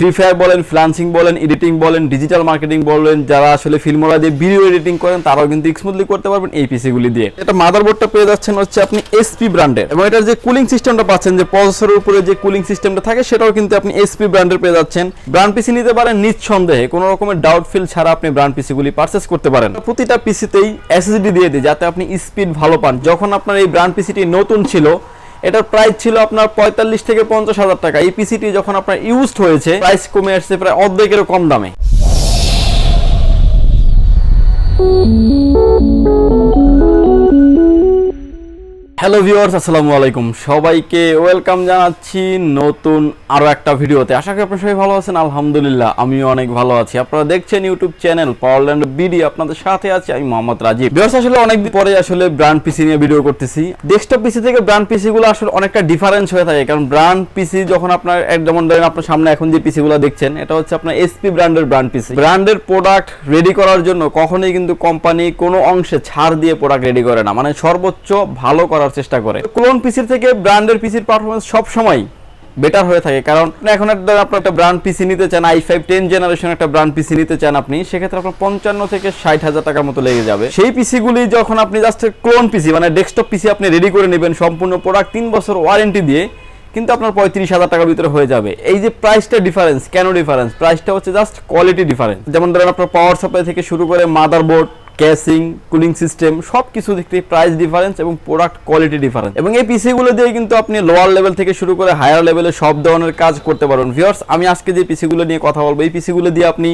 Free fire বলেন, freelancing বলেন, editing বলেন, ডিজিটাল মার্কেটিং বলেন, যারা আসলে ফিল্মোরা দিয়ে ভিডিও এডিটিং করেন তারাও কিন্তু স্মুথলি করতে পারবেন এই পিসিগুলি দিয়ে। এটা মাদারবোর্ডটা পেয়ে যাচ্ছেন হচ্ছে আপনি এসপি ব্র্যান্ডের, এবং এটার যে কুলিং সিস্টেমটা পাচ্ছেন, যে প্রসেসরের উপরে যে কুলিং সিস্টেমটা থাকে সেটাও কিন্তু আপনি এসপি ব্র্যান্ডের পেয়ে যাচ্ছেন। ব্র্যান্ড পিসি নিতে পারেন নিঃসন্দেহে, কোনো রকমের ডাউট ফিল ছাড়া আপনি ব্র্যান্ড পিসিগুলি পারচেজ করতে পারেন। প্রতিটা পিসিতেই এসএসডি দিয়ে দিই যাতে আপনি স্পিড ভালো পান। যখন আপনার এই ব্র্যান্ড পিসিটি নতুন ছিল এটার প্রাইস ছিল আপনার 45 থেকে 50 হাজার টাকা। এই পিসিটি যখন আপনার ইউজড হয়েছে প্রাইস কমে আসছে প্রায় অর্ধেকেরও কম দামে। হ্যালো ভিউয়ার্স, আসসালামু আলাইকুম, সবাইকে ওয়েলকাম জানাচ্ছি নতুন আরো একটা ভিডিওতে। আশা করি আপনারা সবাই ভালো আছেন। আলহামদুলিল্লাহ আমিও অনেক ভালো আছি। আপনারা দেখছেন ইউটিউব চ্যানেল পাওয়ারল্যান্ড বিডি, আপনাদের সাথে আছি আমি মোহাম্মদ রাজীব। ভিউয়ার্স, আসলে অনেকদিন পরে আসলে ব্র্যান্ড পিসি নিয়ে ভিডিও করতেছি। ডেস্কটপ পিসি থেকে ব্র্যান্ড পিসি গুলো আসলে অনেকটা ডিফারেন্স হয়ে থাকে, কারণ ব্র্যান্ড পিসি যখন আপনার যেমন ধরেন আপনার সামনে এখন যে পিসি গুলো দেখছেন এটা হচ্ছে আপনার এসপি ব্র্যান্ডের ব্র্যান্ড পিসি। ব্র্যান্ডের প্রোডাক্ট রেডি করার জন্য কখনোই কিন্তু কোম্পানি কোনো অংশে ছাড় দিয়ে প্রোডাক্ট রেডি করে না, মানে সর্বোচ্চ ভালো করার চেষ্টা করে। ক্লোন পিসির থেকে ব্র্যান্ডের পিসির পারফরম্যান্স সব সময় বেটার হয়ে থাকে, কারণ এখন আপনার একটা ব্র্যান্ড পিসি নিতে চান, i5 10 জেনারেশন একটা ব্র্যান্ড পিসি নিতে চান আপনি, সেক্ষেত্রে আপনার 55 থেকে 60 হাজার টাকার মতো লেগে যাবে। সেই পিসিগুলি যখন আপনি জাস্ট ক্লোন পিসি মানে ডেস্কটপ পিসি আপনি রেডি করে নেবেন সম্পূর্ণ প্রোডাক্ট 3 বছর ওয়ারেন্টি দিয়ে, কিন্তু আপনার 35 হাজার টাকার ভিতরে হয়ে যাবে। এই যে প্রাইসটা ডিফারেন্স, কেন ডিফারেন্স? প্রাইসটা হচ্ছে জাস্ট কোয়ালিটি ডিফারেন্স। যেমন ধরেন আপনার পাওয়ার সাপ্লাই থেকে শুরু করে মাদারবোর্ড, ক্যাসিং, কুলিং সিস্টেম সব কিছু দিক থেকে প্রাইস ডিফারেন্স এবং প্রোডাক্ট কোয়ালিটি ডিফারেন্স। এবং এই পিসিগুলো দিয়ে কিন্তু আপনি লোয়ার লেভেল থেকে শুরু করে হায়ার লেভেলে সব ধরনের কাজ করতে পারবেন। ভিউয়ার্স, আমি আজকে যে পিসিগুলো নিয়ে কথা বলবো, এই পিসিগুলো দিয়ে আপনি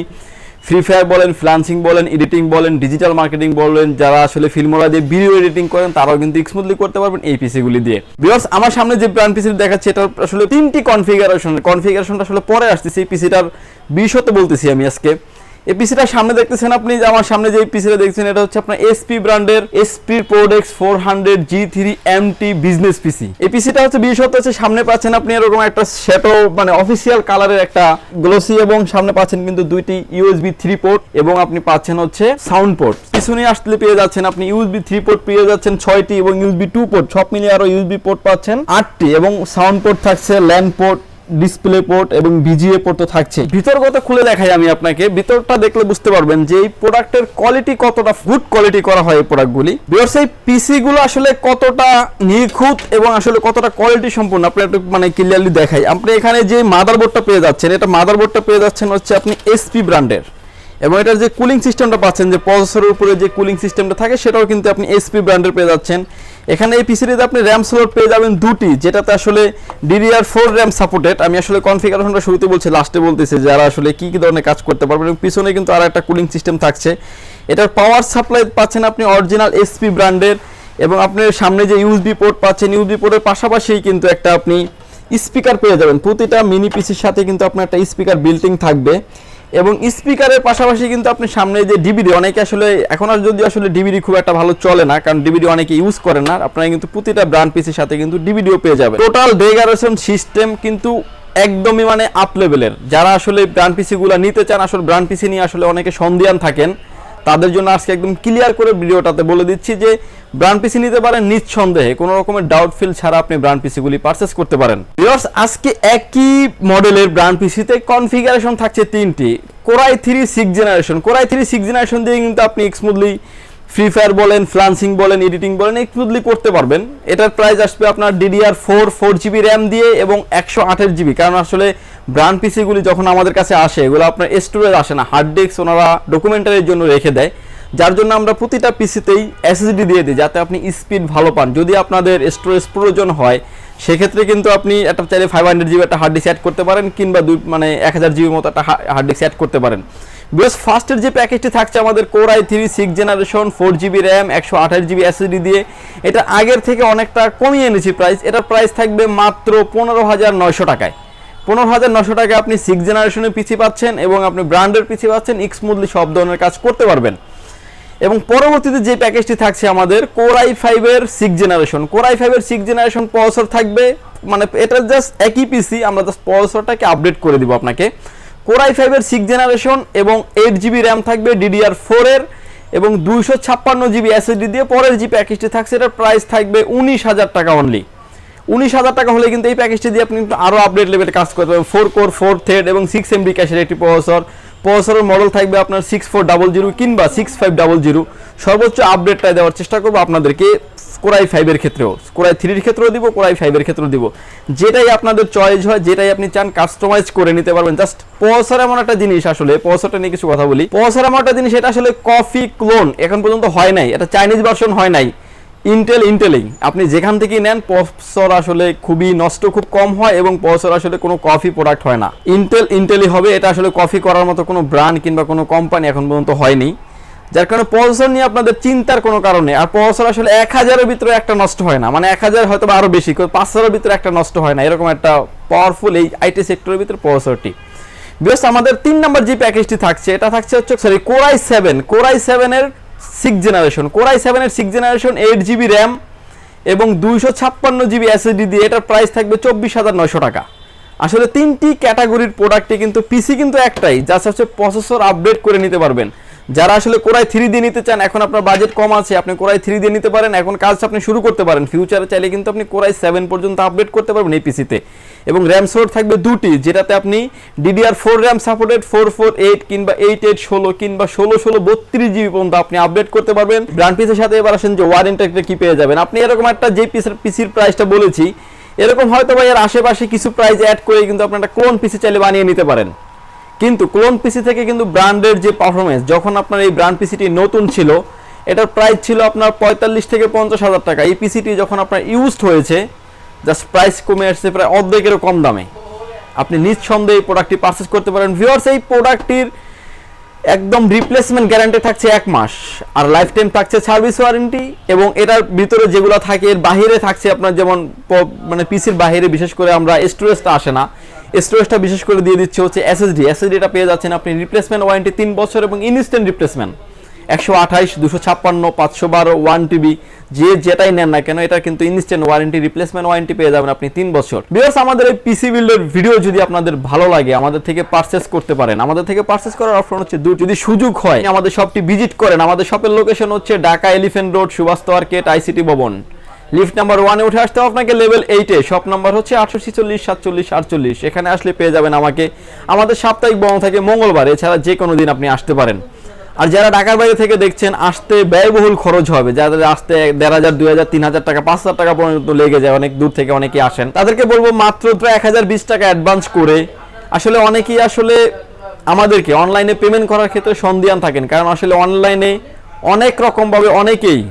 ফ্রি ফায়ার বলেন, ফ্রিল্যান্সিং বলেন, এডিটিং বলেন, ডিজিটাল মার্কেটিং বলেন, যারা আসলে ফিল্মোরা দিয়ে ভিডিও এডিটিং করেন তারাও কিন্তু স্মুথলি করতে পারবেন এই পিসিগুলি দিয়ে। ভিউয়ার্স, আমার সামনে যে ব্র্যান্ড পিসি দেখাচ্ছে এটা আসলে 3টি কনফিগারেশনটা আসলে পরে আসতেছে। এই পিসিটার বিশদে বলতেছি আমি আজকে। এই পিসিটা সামনে দেখতেছেন আপনি, আমার সামনে যে পিসিটা দেখছেন এটা হচ্ছে আপনার এসপি ব্র্যান্ডের HP Prodesk 400 G3 MT business পিসি। এই পিসিটা হচ্ছে বিশেষত হচ্ছে সামনে পাচ্ছেন আপনি এরকম একটা শ্যাডো মানে অফিসিয়াল কালারের একটা গ্লোসি, এবং সামনে পাচ্ছেন কিন্তু দুইটি USB 3 পোর্ট, এবং আপনি পাচ্ছেন হচ্ছে সাউন্ড পোর্ট। পিছনে আসলে পেয়ে যাচ্ছেন আপনি USB 3 পোর্ট পেয়ে যাচ্ছেন 6টি, এবং USB 2 পোর্ট সব মিলিয়ে আরো USB পোর্ট পাচ্ছেন 8টি, এবং সাউন্ড পোর্ট থাকছে, ল্যান্ড পোর্ট, ডিসপ্লে পোর্ট এবং VGA পোর্ট তো থাকছে। ভিতরগত খুলে দেখাই আমি আপনাকে, ভিতরটা দেখলে বুঝতে পারবেন যে এই প্রোডাক্টের কোয়ালিটি কতটা গুড কোয়ালিটি করা হয় এই প্রোডাক্টগুলি। ভিউয়ার্স, এই পিসি গুলো আসলে কতটা নিখুঁত এবং আসলে কতটা কোয়ালিটি সম্পূর্ণ আপনি একটু মানে ক্লিয়ারলি দেখাই। আপনি এখানে যে মাদারবোর্ডটা পেয়ে যাচ্ছেন, এটা মাদারবোর্ডটা পেয়ে যাচ্ছেন হচ্ছে আপনি এসপি ব্র্যান্ডের, এবং এটার যে কুলিং সিস্টেমটা পাচ্ছেন, যে প্রসেসরের উপরে যে কুলিং সিস্টেমটা থাকে সেটাও কিন্তু আপনি এসপি ব্র্যান্ডের পেয়ে যাচ্ছেন। এখানে এই পিসিটিতে আপনি র্যাম স্লট পেয়ে যাবেন 2টি, যেটাতে আসলে DDR4 র্যাম সাপোর্টেড। আমি আসলে কনফিগারেশনটা শুরুতে বলছি, লাস্টে বলতেছি যারা আসলে কি ধরনের কাজ করতে পারবেন। এবং পিছনে কিন্তু আর একটা কুলিং সিস্টেম থাকছে। এটার পাওয়ার সাপ্লাই পাচ্ছেন আপনি অরিজিনাল এসপি ব্র্যান্ডের, এবং আপনার সামনে যে USB পোর্ট পাচ্ছেন, USB পোর্টের পাশাপাশি কিন্তু একটা আপনি স্পিকার পেয়ে যাবেন। প্রতিটা মিনি পিসির সাথে কিন্তু আপনার একটা স্পিকার বিল্টিং থাকবে, এবং স্পিকারের পাশাপাশি কিন্তু আপনি সামনে যে ডিভিডি, অনেকে আসলে এখন আর যদি আসলে ডিভিডি খুব একটা ভালো চলে না, কারণ ডিভিডি অনেকে ইউজ করে না, আপনারা কিন্তু প্রতিটা ব্র্যান্ড পিসির সাথে কিন্তু ডিভিডিও পেয়ে যাবেন। টোটাল ডেকোরেশন সিস্টেম কিন্তু একদমই মানে আপ লেভেলের। যারা আসলে ব্র্যান্ড পিসিগুলো নিতে চান, আসলে ব্র্যান্ড পিসি নিয়ে আসলে অনেকে সন্দিহান থাকেন, তাদের জন্য আজকে একদম ক্লিয়ার করে ভিডিওটাতে বলে দিচ্ছি যে ব্র্যান্ড পিসি নিতে পারেন নিঃসন্দেহে, কোনো রকমের ডাউট ফিল ছাড়া আপনি ব্র্যান্ড পিসিগুলি পারচেজ করতে পারেন। ভিউয়ার্স, আজকে একই মডেলের ব্র্যান্ড পিসিতে কনফিগারেশন থাকছে 3টি। Core i3 6 generation, Core i3 6 generation দিয়ে কিন্তু আপনি স্মুথলি ফ্রি ফায়ার বলেন, ফ্রিল্যান্সিং বলেন, এডিটিং বলেন স্মুথলি করতে পারবেন। এটার প্রাইস আসবে আপনার DDR4 4GB র্যাম দিয়ে এবং 128GB, কারণ আসলে ব্র্যান্ড পিসিগুলি যখন আমাদের কাছে আসে এগুলো আপনার স্টোরেজ আসে না, হার্ড ডিস্ক ওনারা ডকুমেন্টারির জন্য রেখে দেয়, যার জন্য আমরা প্রতিটা পিসিতেই SSD দিয়ে দিই যাতে আপনি স্পিড ভালো পান। যদি আপনাদের স্টোরেজ প্রয়োজন হয় সেক্ষেত্রে কিন্তু আপনি একটা চাইলে 500GB একটা হার্ড ডিস্ক অ্যাড করতে পারেন, কিংবা 1000GB মতো একটা হার্ড ডিস্ক অ্যাড করতে পারেন। বেশ ফার্স্টের যে প্যাকেজটি থাকছে আমাদের Core i3 6 generation 4GB RAM 128GB SSD দিয়ে, এটা আগের থেকে অনেকটা কমিয়ে এনেছি প্রাইস। এটার প্রাইস থাকবে মাত্র 15,900 টাকায়। 15,900 টাকায় আপনি 6 জেনারেশনের পিসি পাচ্ছেন, এবং আপনি ব্র্যান্ডের পিসি পাচ্ছেন, স্মুথলি সব ধরনের কাজ করতে পারবেন। এবং পরবর্তীতে যে প্যাকেজটি থাকছে আমাদের Core i5 এর 6 জেনারেশন, Core i5 এর 6 জেনারেশন প্রসেসর থাকবে, মানে এটা জাস্ট একই পিসি, আমরা জাস্ট প্রসেসরটাকে আপডেট করে দিব আপনাকে। Core i5 এর 6 জেনারেশন এবং 8GB র্যাম থাকবে DDR4 এর, এবং 256GB SSD দিয়ে পরের যে প্যাকেজটি থাকছে এটার প্রাইস থাকবে 19,000 টাকা অনলি। 19,000 টাকা হলে কিন্তু এই প্যাকেজটি দিয়ে আপনি কিন্তু আরও আপডেট লেভেলে কাজ করতে পারবেন। 4 কোর 4 থ্রেড এবং 6 MBcache একটি প্রসেসরের মডেল থাকবে আপনার 6400 কিংবা 6500। সর্বোচ্চ আপডেটটা দেওয়ার চেষ্টা করবো আপনাদেরকে কোরাই 5 এর ক্ষেত্রেও, কোরাই 3 এর ক্ষেত্রেও দিব, কোরাই 5 এর ক্ষেত্রেও দিব। যেটাই আপনাদের চয়েস হয়, যেটাই আপনি চান কাস্টমাইজ করে নিতে পারবেন। জাস্ট প্রসেসর এমন একটা জিনিস, আসলে প্রসেসরটা নিয়ে কিছু কথা বলি। প্রসেসর এমন একটা জিনিস, এটা আসলে কপি ক্লোন এখন পর্যন্ত হয় নাই, এটা চাইনিজ ভার্সন হয় নাই। ইন্টেলেই আপনি যেখান থেকে নেন প্রসেসর আসলে খুবই নষ্ট খুব কম হয় এবং প্রসেসর আসলে কোনো কপি প্রোডাক্ট হয় না। ইন্টেলই হবে, এটা আসলে কপি করার মতো কোনো ব্র্যান্ড কিংবা কোনো কোম্পানি এখন পর্যন্ত হয়নি, যার কারণে প্রসেসর নিয়ে আপনাদের চিন্তার কোনো কারণে। আর প্রসেসর আসলে 1000-এর ভিতরে একটা নষ্ট হয় না, মানে 1000 হয়তো আরো বেশি, 500-এর ভিতরে একটা নষ্ট হয় না, এরকম একটা পাওয়ারফুল এই আইটি সেক্টরের ভিতরে প্রসেসরটি। বিকজ আমাদের 3 নম্বর যে প্যাকেজটি থাকছে, এটা থাকছে হচ্ছে কোরাই 7 এর 6 জেনারেশন, কোরাই 7 এর 6 জেনারেশন 8GB র্যাম এবং 256GB SSD দিয়ে এটার প্রাইস থাকবে 24,900 টাকা। আসলে 3টি ক্যাটাগরির প্রোডাক্টে কিন্তু পিসি কিন্তু একটাই, জাস্ট হচ্ছে প্রসেসর আপডেট করে নিতে পারবেন। যারা আসলে কোরাই 3 দিয়ে নিতে চান, এখন আপনার বাজেট কম আছে, আপনি কোরাই 3 দিয়ে নিতে পারেন, এখন কাজ আপনি শুরু করতে পারেন। ফিউচারে চাইলে কিন্তু আপনি কোরাই 7 পর্যন্ত আপডেট করতে পারবেন এই পিসিতে। এবং র্যাম স্লট থাকবে 2টি, যেটাতে আপনি DDR4 র্যাম সাপোর্টেড 448 কিংবা 8816 কিংবা 1616 32GB পর্যন্ত আপনি আপডেট করতে পারবেন। ব্র্যান্ড পিসের সাথে এবার আসেন যে ওয়ারেন্টিটা কি পেয়ে যাবেন আপনি। এরকম একটা যে পিসির প্রাইসটা বলেছি, এরকম হয়তো বা এর আশেপাশে কিছু প্রাইস অ্যাড করে কিন্তু আপনি একটা ক্লোন পিসি চাইলে বানিয়ে নিতে পারেন। কিন্তু ক্লোন পিসি থেকে কিন্তু ব্র্যান্ডের যে পারফরমেন্স, যখন আপনার এই ব্র্যান্ড পিসিটি নতুন ছিল, এটার প্রাইস ছিল আপনার 45 থেকে 50,000 টাকা। এই পিসিটি যখন আপনার ইউজড হয়েছে, জাস্ট প্রাইস কমে আসছে প্রায় অর্ধেকেরও কম দামে, আপনি নিঃসন্দেহে এই প্রোডাক্টটি পারচেস করতে পারেন। ভিউয়ার্স, এই প্রোডাক্টটির একদম রিপ্লেসমেন্ট গ্যারান্টি থাকছে 1 মাস, আর লাইফ টাইম থাকছে সার্ভিস ওয়ারেন্টি। এবং এটার ভিতরে যেগুলো থাকে, এর বাহিরে থাকছে আপনার যেমন মানে পিসির বাহিরে বিশেষ করে আমরা স্টোরেজটা আসে না, স্টোরেজটা বিশেষ করে দিয়ে দিচ্ছে হচ্ছে এসএসডিটা পেয়ে যাচ্ছেন আপনি রিপ্লেসমেন্ট ওয়ারেন্টি 3 বছর এবং ইনস্ট্যান্ট রিপ্লেসমেন্ট 128, 256, 512, 1TB যেটাই নেন না কেন, এটা কিন্তু ইনস্ট্যান্ট ওয়ারেন্টি রিপ্লেসমেন্ট ওয়ারেন্টি পেয়ে যাবেন আপনি 3 বছর। ভিউয়ার্স, আমাদের এই পিসি বিল্ডের ভিডিও যদি আপনাদের ভালো লাগে, আমাদের থেকে পারচেস করতে পারেন। আমাদের থেকে পারচেস করার অপশন হচ্ছে যদি সুযোগ হয় আমাদের শপটি ভিজিট করেন। আমাদের শপের লোকেশন হচ্ছে Dhaka elephant road, Suvastu arcade, ICT ভবন, লিফট নাম্বার 1-এ উঠে আসতে হবে আপনাকে, লেভেল 8-এ। শপ নাম্বার হচ্ছে 846 47 48। এখানে আসলে পেয়ে যাবেন আমাকে। আমাদের সাপ্তাহিক বন্ধ থাকে মঙ্গলবার, এছাড়া যে কোনো দিন আপনি আসতে পারেন। আর যারা ঢাকার বাইরে থেকে দেখছেন, আসতে ব্যয়বহুল খরচ হবে, যাদের আসতে 1,500, 2,000, 3,000 টাকা, 5,000 টাকা পর্যন্ত লেগে যায়, অনেক দূর থেকে অনেকেই আসেন, তাদেরকে বলবো মাত্র 1020 টাকা অ্যাডভান্স করে। আসলে অনেকেই আসলে আমাদেরকে অনলাইনে পেমেন্ট করার ক্ষেত্রে সন্দিহান থাকেন, কারণ আসলে অনলাইনে অনেক রকমভাবে অনেকেই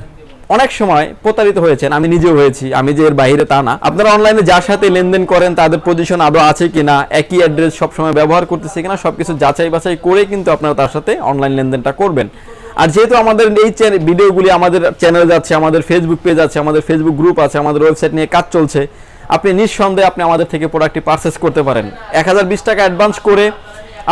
অনেক সময় প্রতারিত হয়েছেন। আমি নিজেও হয়েছি, আমি যে এর বাইরে তা না। আপনারা অনলাইনে যার সাথে লেনদেন করেন, তাদের পজিশন আদৌ আছে কিনা, একই অ্যাড্রেস সবসময় ব্যবহার করতেছে কিনা, সবকিছু যাচাই বাছাই করে কিন্তু আপনারা তার সাথে অনলাইন লেনদেনটা করবেন। আর যেহেতু আমাদের এই ভিডিওগুলি আমাদের চ্যানেলে যাচ্ছে, আমাদের ফেসবুক পেজ আছে, আমাদের ফেসবুক গ্রুপ আছে, আমাদের ওয়েবসাইট নিয়ে কাজ চলছে, আপনি নিঃসন্দেহে আপনি আমাদের থেকে প্রোডাক্টটি পারচেস করতে পারেন। 1020 টাকা অ্যাডভান্স করে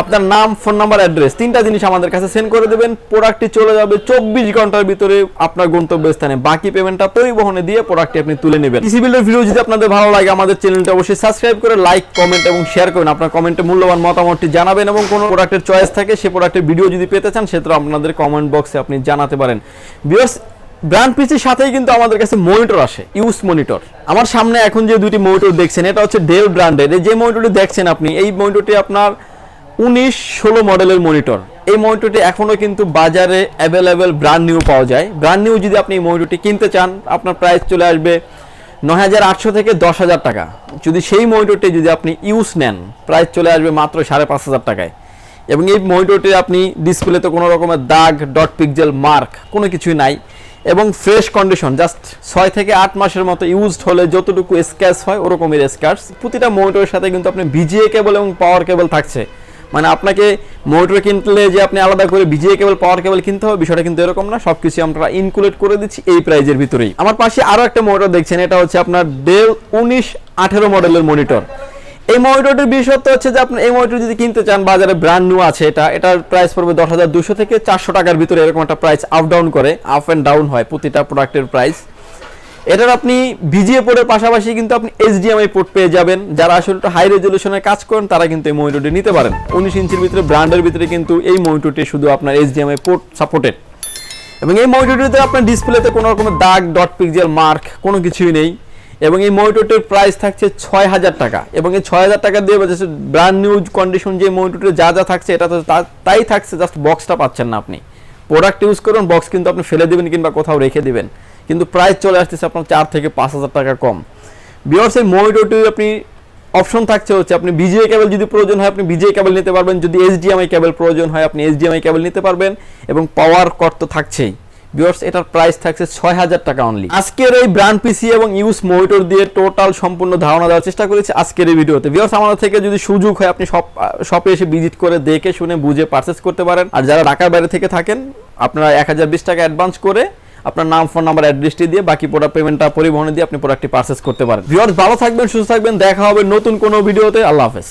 আপনার নাম, ফোন নাম্বার, অ্যাড্রেস 3টা জিনিস আমাদের কাছে সেন্ড করে দেবেন। প্রোডাক্টটি চলে যাবে 24 ঘন্টার ভিতরে আপনার গন্তব্যস্থানে। বাকি পেমেন্টটা পরিবহনে দিয়ে প্রোডাক্টটি আপনি তুলে নেবেন। পিসি বিল্ডের ভিডিও যদি আপনাদের ভালো লাগে, আমাদের চ্যানেলটা অবশ্যই সাবস্ক্রাইব করে লাইক, কমেন্ট এবং শেয়ার করুন। আপনার কমেন্টে মূল্যবান মতামতটি জানাবেন এবং কোনো প্রোডাক্টের চয়েস থাকে, সেই প্রোডাক্টের ভিডিও যদি পেতে চান, সেটা আপনাদের কমেন্ট বক্সে আপনি জানাতে পারেন। ভিউয়ার্স, ব্র্যান্ড পিসির সাথেই কিন্তু আমাদের কাছে মনিটর আসে, ইউজ মনিটর। আমার সামনে এখন যে দুটি মনিটর দেখছেন, এটা হচ্ছে ডেল ব্র্যান্ডের। এই যে মনিটরটি দেখছেন আপনি, এই মনিটরটি আপনার 1916 মডেলের মনিটর। এই মনিটরটি এখনো কিন্তু বাজারে অ্যাভেলেবেল ব্র্যান্ড নিউ পাওয়া যায়। ব্র্যান্ড নিউ যদি আপনি এই মনিটরটি কিনতে চান, আপনার প্রাইস চলে আসবে 9,800 থেকে 10,000 টাকা। যদি সেই মনিটরটি যদি আপনি ইউজ নেন, প্রাইস চলে আসবে মাত্র 5,500 টাকায়। এবং এই মনিটরটি আপনি ডিসপ্লেতে কোনো রকমের দাগ, ডট পিক্সেল মার্ক কোনো কিছুই নাই এবং ফ্রেশ কন্ডিশন। জাস্ট 6 থেকে 8 মাসের মতো ইউজড হলে যতটুকু স্ক্র্যাচ হয় ওরকমের স্ক্র্যাচ। প্রতিটা মনিটরের সাথে কিন্তু আপনি ভিজিএ কেবল এবং পাওয়ার কেবল থাকছে। মানে আপনাকে মনিটর কিনলে যে আপনি আলাদা করে ভিজিএ কেবল, পাওয়ার কেবল কিনতে হবে, বিষয়টা কিন্তু এরকম না। সবকিছু আমরা ইনক্লুড করে দিচ্ছি এই প্রাইজের ভিতরেই। আমার পাশে আরো একটা মনিটর দেখছেন, এটা হচ্ছে আপনার ডেল 1918 মডেলের মনিটর। এই মনিটরটির বিশেষত্ব হচ্ছে যে আপনি এই মনিটর যদি কিনতে চান, বাজারে ব্র্যান্ড নিউ আছে, এটার প্রাইস পড়বে 10,200 থেকে 400 টাকার ভিতরে। এরকম একটা প্রাইস আপ ডাউন করে, আপ অ্যান্ড ডাউন হয় প্রতিটা প্রোডাক্টের প্রাইস। এটার আপনি ভিজিএ পোর্টের পাশাপাশি কিন্তু আপনি এইচডিএমআই পোর্ট পেয়ে যাবেন। যারা আসলে একটু হাই রেজলিউশনের কাজ করেন, তারা কিন্তু এই মনিটরটি নিতে পারেন। 19 ইঞ্চির ভিতরে ব্র্যান্ডের ভিতরে কিন্তু এই মনিটরটি শুধু আপনার এইচডিএমআই পোর্ট সাপোর্টেড। এবং এই মনিটরটিতে আপনার ডিসপ্লেতে কোনো রকমের দাগ, ডট পিক্সেল মার্ক কোনো কিছুই নেই। এবং এই মনিটরটির প্রাইস থাকছে ৬,০০০ টাকা এবং এই ৬,০০০ টাকা দিয়ে ব্র্যান্ড নিউ কন্ডিশন যে মনিটরে যা যা থাকছে এটা তো তাই থাকছে, জাস্ট বক্সটা পাচ্ছেন না আপনি। প্রোডাক্ট ইউজ করুন, বক্স কিন্তু আপনি ফেলে দিবেন কিংবা কোথাও রেখে দিবেন, কিন্তু প্রাইস চলে আসতেছে আপনার 4 থেকে 5,০০০ টাকা কম। ভিউয়ার্স, এই মনিটরটি আপনি অপশন থাকছে হচ্ছে আপনি বিজিএ কেবল যদি প্রয়োজন হয় আপনি বিজিএ কেবল নিতে পারবেন, যদি এইচডিএমআই কেবল প্রয়োজন হয় আপনি এইচডিএমআই কেবল নিতে পারবেন এবং পাওয়ার কট তো থাকছেই। ভিউয়ার্স, এটার প্রাইস থাকছে ৬,০০০ টাকা অনলি। আজকের এই ব্র্যান্ড পিসি এবং ইউজ মনিটর দিয়ে টোটাল সম্পূর্ণ ধারণা দেওয়ার চেষ্টা করেছি আজকের এই ভিডিওতে। ভিউয়ার্স, আমাদের থেকে যদি সুযোগ হয় আপনি শপে এসে ভিজিট করে দেখে শুনে বুঝে পারচেজ করতে পারেন। আর যারা ঢাকার বাইরে থেকে থাকেন আপনারা ১,০২০ টাকা অ্যাডভান্স করে আপনার নাম, ফোন নাম্বার, অ্যাড্রেসটি দিয়ে বাকি প্রোডাক্ট পেমেন্টটা পরিবহনে দিয়ে আপনি প্রোডাক্টটি পারচেজ করতে পারেন। ভিউয়ার্স, ভালো থাকবেন, সুস্থ থাকবেন, দেখা হবে নতুন কোনো ভিডিওতে। আল্লাহ হাফেজ।